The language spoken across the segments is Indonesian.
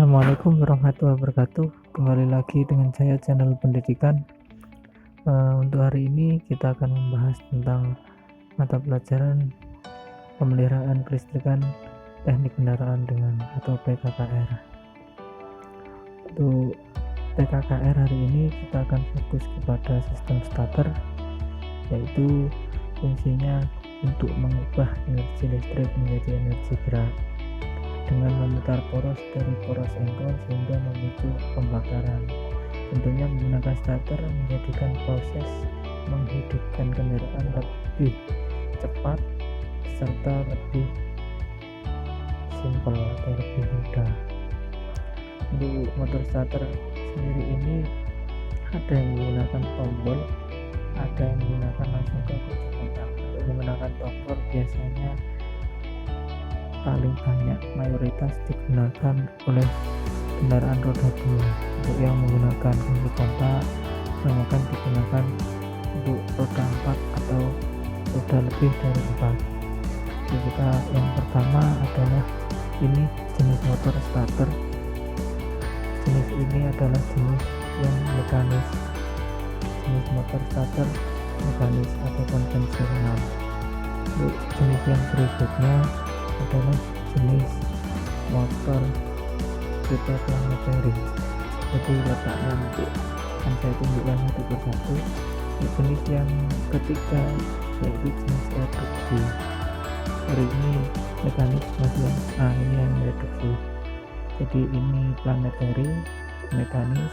Assalamualaikum warahmatullahi wabarakatuh. Kembali lagi dengan saya channel pendidikan. Untuk hari ini kita akan membahas tentang mata pelajaran pemeliharaan kelistrikan teknik kendaraan dengan atau PKKR. Untuk PKKR hari ini kita akan fokus kepada sistem starter, yaitu fungsinya untuk mengubah energi listrik menjadi energi gerak dengan memutar poros dari poros engkol sehingga memicu pembakaran. Tentunya menggunakan starter menjadikan proses menghidupkan kendaraan lebih cepat serta lebih simpel atau lebih mudah. Untuk motor starter sendiri ini ada yang menggunakan tombol, ada yang menggunakan langsung ke kunci kontak. Untuk menggunakan tombol biasanya paling banyak mayoritas digunakan oleh kendaraan roda 2. Untuk yang menggunakan kunci kontak akan digunakan untuk roda 4 atau roda lebih dari 4. Jadi kita yang pertama adalah ini jenis motor starter. Jenis ini adalah jenis yang mekanis, jenis motor starter mekanis atau konvensional. Untuk jenis yang berikutnya adalah jenis motor tipe planetary. Jadi letaknya nanti akan saya tunjukkan satu persatu. Jenis yang ketiga yaitu jenis reduksi. Hari ini mekanis masih ini yang reduksi. Jadi ini planetary, mekanis,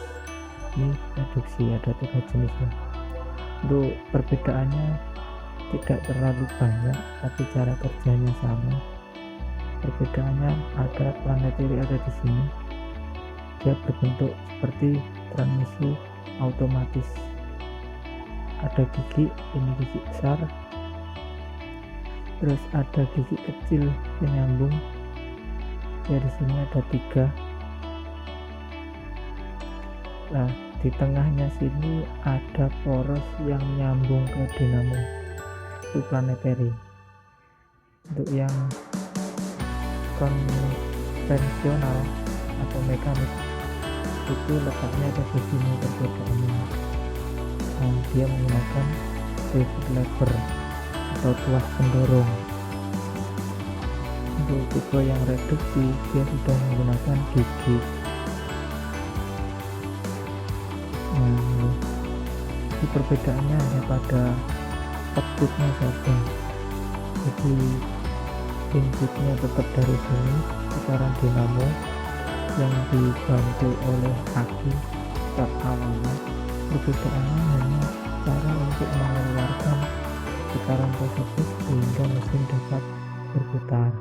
ini reduksi. Ada 3 jenisnya. Untuk perbedaannya tidak terlalu banyak, tapi cara kerjanya sama. Perbedaannya ada planetary ada di sini, dia berbentuk seperti transmisi otomatis. Ada gigi, ini gigi besar, terus ada gigi kecil penyambung. Ya di sini ada 3. Nah di tengahnya sini ada poros yang nyambung ke dinamo. Itu planetary. Untuk yang konvensional atau mekanik itu letaknya ada di sini perbedaannya. Nah, dia menggunakan pivot lever atau tuas pendorong. Untuk tipe yang reduksi dia sudah menggunakan gigi. Nah, ini perbedaannya hanya pada outputnya saja. Jadi inputnya tetap dari sini, putaran dinamo yang dibantu oleh aki start awalnya. Perbedaannya hanya cara untuk mengeluarkan putaran positif sehingga mesin dapat berputar.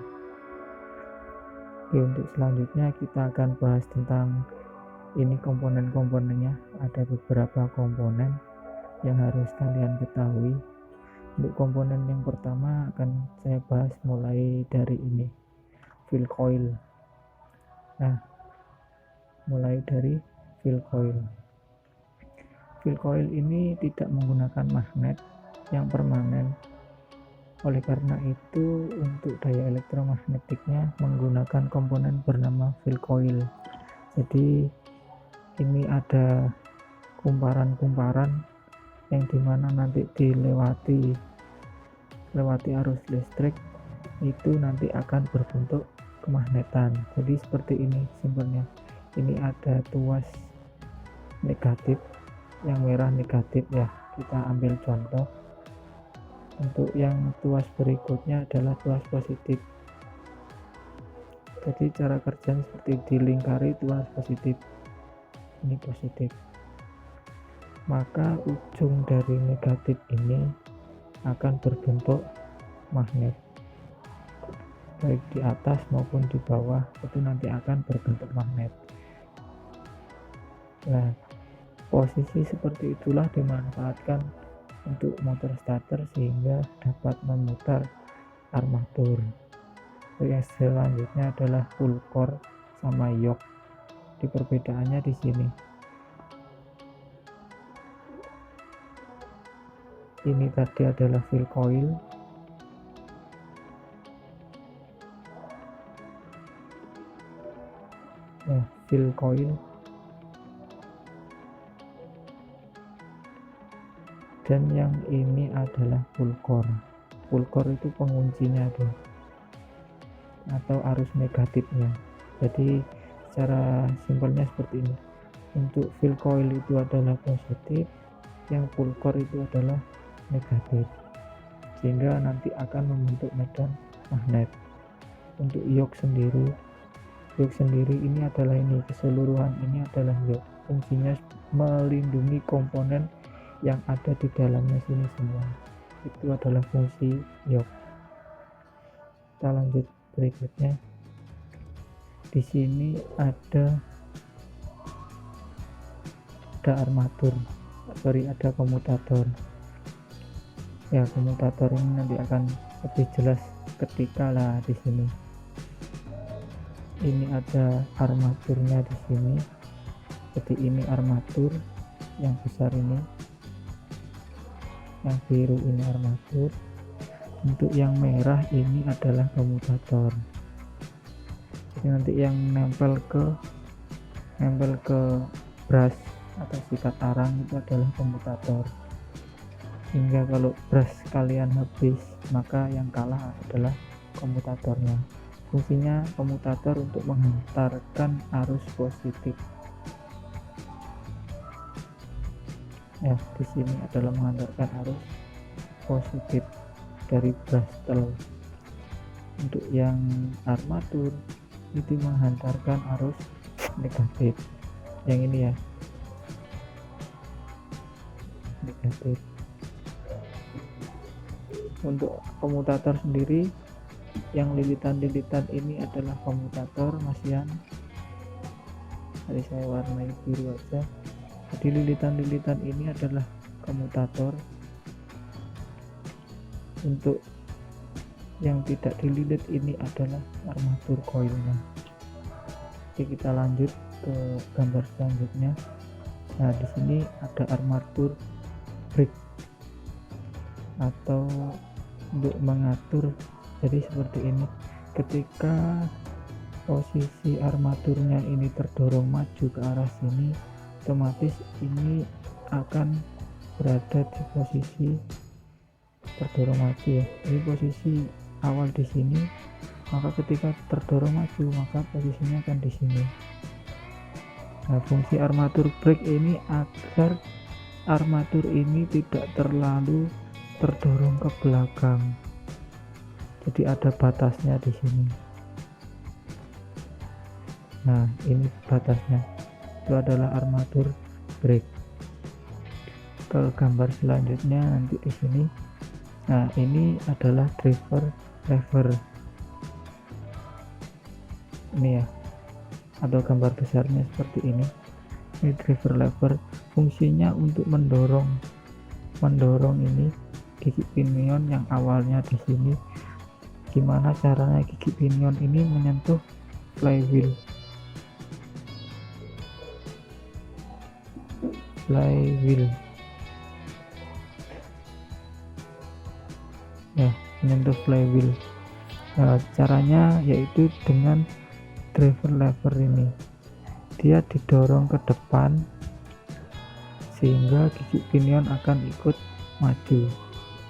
Oke, untuk selanjutnya kita akan bahas tentang ini komponen-komponennya. Ada beberapa komponen yang harus kalian ketahui. Untuk komponen yang pertama akan saya bahas mulai dari ini, fill coil. Nah, mulai dari fill coil. Fill coil ini tidak menggunakan magnet yang permanen. Oleh karena itu, untuk daya elektromagnetiknya menggunakan komponen bernama fill coil. Jadi ini ada kumparan-kumparan yang dimana nanti dilewati arus listrik itu nanti akan berbentuk kemagnetan. Jadi seperti ini simpelnya. Ini ada tuas negatif, yang merah negatif ya, kita ambil contoh. Untuk yang tuas berikutnya adalah tuas positif. Jadi cara kerjanya seperti dilingkari tuas positif, ini positif, maka ujung dari negatif ini akan berbentuk magnet, baik di atas maupun di bawah itu nanti akan berbentuk magnet. Nah, posisi seperti itulah dimanfaatkan untuk motor starter sehingga dapat memutar armatur. Yang selanjutnya adalah full core sama yoke. Di perbedaannya di sini. Ini tadi adalah fill coil. fill coil, dan yang ini adalah full core. Full core itu penguncinya tuh, atau arus negatifnya. Jadi secara simpelnya seperti ini. Untuk fill coil itu adalah positif, yang full core itu adalah negatif, sehingga nanti akan membentuk medan magnet. Untuk yoke sendiri ini adalah ini, keseluruhan ini adalah yoke. Fungsinya melindungi komponen yang ada di dalamnya sini semua. Itu adalah fungsi yoke. Kita lanjut berikutnya. Di sini ada armatur, ada komutator. Ya, komutator ini nanti akan lebih jelas ketika lah di sini. Ini ada armaturnya di sini. Jadi ini armatur yang besar ini, yang biru ini armatur. Untuk yang merah ini adalah komutator. Jadi nanti yang nempel ke brush atau sikat arang itu adalah komutator, hingga kalau brush kalian habis maka yang kalah adalah komutatornya. Fungsinya komutator untuk menghantarkan arus positif. Ya, di sini adalah menghantarkan arus positif dari brustle. Untuk yang armatur itu menghantarkan arus negatif. Yang ini ya, negatif. Untuk komutator sendiri, yang lilitan-lilitan ini adalah komutator masian. Tadi saya warnai biru aja. Jadi lilitan-lilitan ini adalah komutator. Untuk yang tidak dililit ini adalah armatur coilnya. Oke, kita lanjut ke gambar selanjutnya. Nah, di sini ada armatur brake atau untuk mengatur. Jadi seperti ini, ketika posisi armaturnya ini terdorong maju ke arah sini, otomatis ini akan berada di posisi terdorong maju ya. Ini posisi awal di sini, maka ketika terdorong maju maka posisinya akan di sini. Nah, fungsi armatur brake ini agar armatur ini tidak terlalu terdorong ke belakang. Jadi ada batasnya di sini. Nah, ini batasnya. Itu adalah armatur brake. Ke gambar selanjutnya nanti di sini. Nah, ini adalah driver lever. Ini ya, atau gambar besarnya seperti ini. Ini driver lever, fungsinya untuk mendorong ini gigi pinion yang awalnya di sini. Gimana caranya gigi pinion ini menyentuh flywheel. Ya, menyentuh flywheel. Nah, caranya yaitu dengan driver lever ini. Dia didorong ke depan sehingga gigi pinion akan ikut maju.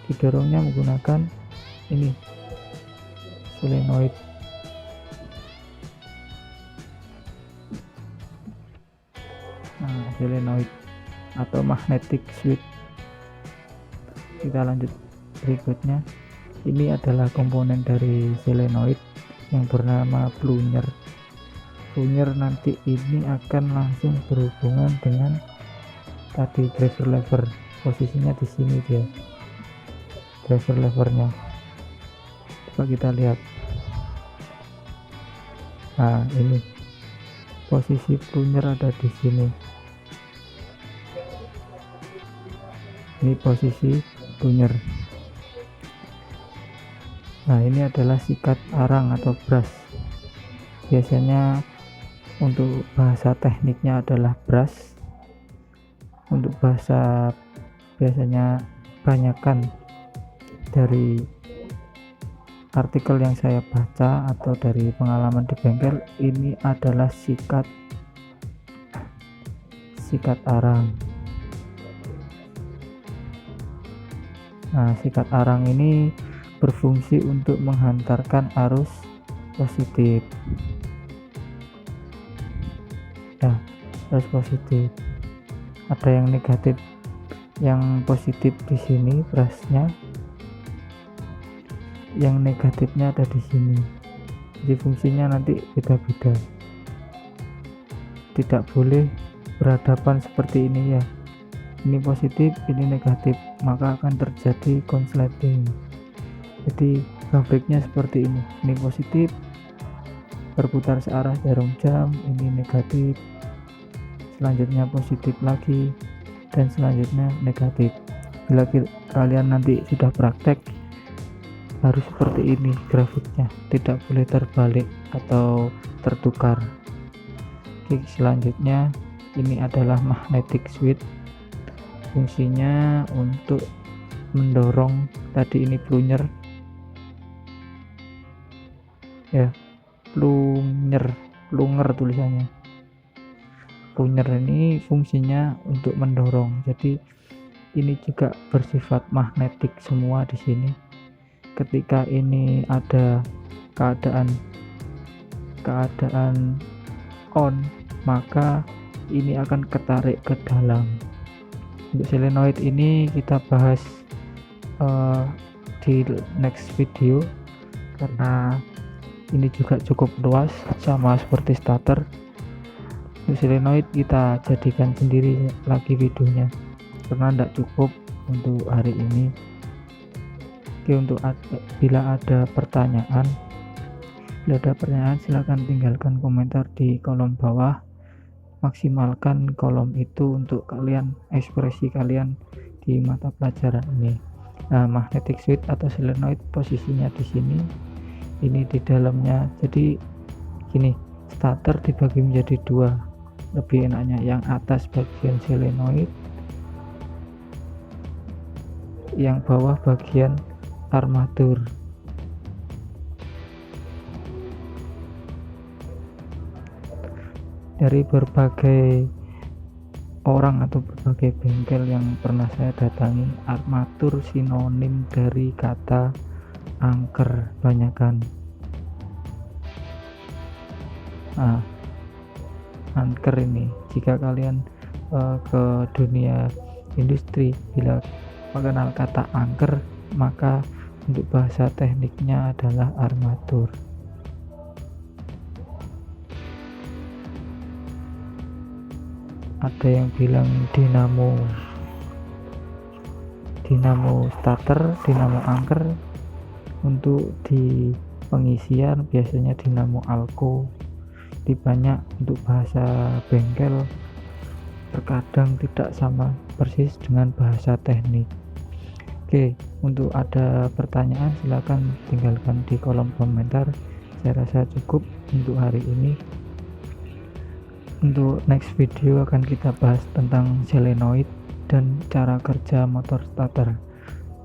Didorongnya menggunakan ini, solenoid. Nah, solenoid atau magnetic switch. Kita lanjut berikutnya. Ini adalah komponen dari solenoid yang bernama plunger. Plunger nanti ini akan langsung berhubungan dengan tadi driver lever. Posisinya di sini dia, driver levernya. Coba kita lihat. Nah, ini posisi plunger ada di sini. Ini posisi plunger. Nah, ini adalah sikat arang atau brush. Biasanya untuk bahasa tekniknya adalah brush. Untuk bahasa biasanya banyakan dari artikel yang saya baca atau dari pengalaman di bengkel, ini adalah sikat arang. Nah, sikat arang ini berfungsi untuk menghantarkan arus positif. Ya, arus positif. Ada yang negatif, yang positif di sini brusnya, yang negatifnya ada di sini. Jadi fungsinya nanti beda-beda. Tidak boleh berhadapan seperti ini ya. Ini positif, ini negatif, maka akan terjadi konsleting. Jadi pabriknya seperti ini. Ini positif, berputar searah jarum jam, ini negatif, selanjutnya positif lagi, dan selanjutnya negatif. Bila kalian nanti sudah praktek, harus seperti ini grafiknya, tidak boleh terbalik atau tertukar. Oke, selanjutnya ini adalah magnetic switch. Fungsinya untuk mendorong, tadi ini plunger ya, plunger tulisannya. Plunger ini fungsinya untuk mendorong, jadi ini juga bersifat magnetik semua di sini. Ketika ini ada keadaan on, maka ini akan ketarik ke dalam. Untuk solenoid ini kita bahas di next video, karena ini juga cukup luas sama seperti starter. Untuk solenoid kita jadikan sendiri lagi videonya, karena tidak cukup untuk hari ini. Oke, untuk bila ada pertanyaan silahkan tinggalkan komentar di kolom bawah. Maksimalkan kolom itu untuk kalian, ekspresi kalian di mata pelajaran ini. Nah, magnetic switch atau solenoid posisinya di sini, ini di dalamnya. Jadi gini, starter dibagi menjadi dua, lebih enaknya yang atas bagian solenoid, yang bawah bagian armatur. Dari berbagai orang atau berbagai bengkel yang pernah saya datangi, armatur sinonim dari kata angker banyakan. Nah, angker ini jika kalian ke dunia industri, bila mengenal kata angker, maka untuk bahasa tekniknya adalah armatur. Ada yang bilang dinamo starter, dinamo angker. Untuk di pengisian biasanya dinamo alko. Di banyak untuk bahasa bengkel terkadang tidak sama persis dengan bahasa teknik. Oke, untuk ada pertanyaan silahkan tinggalkan di kolom komentar. Saya rasa cukup untuk hari ini. Untuk next video akan kita bahas tentang solenoid dan cara kerja motor starter.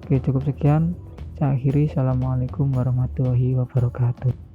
Oke, cukup sekian. Saya akhiri. Assalamualaikum warahmatullahi wabarakatuh.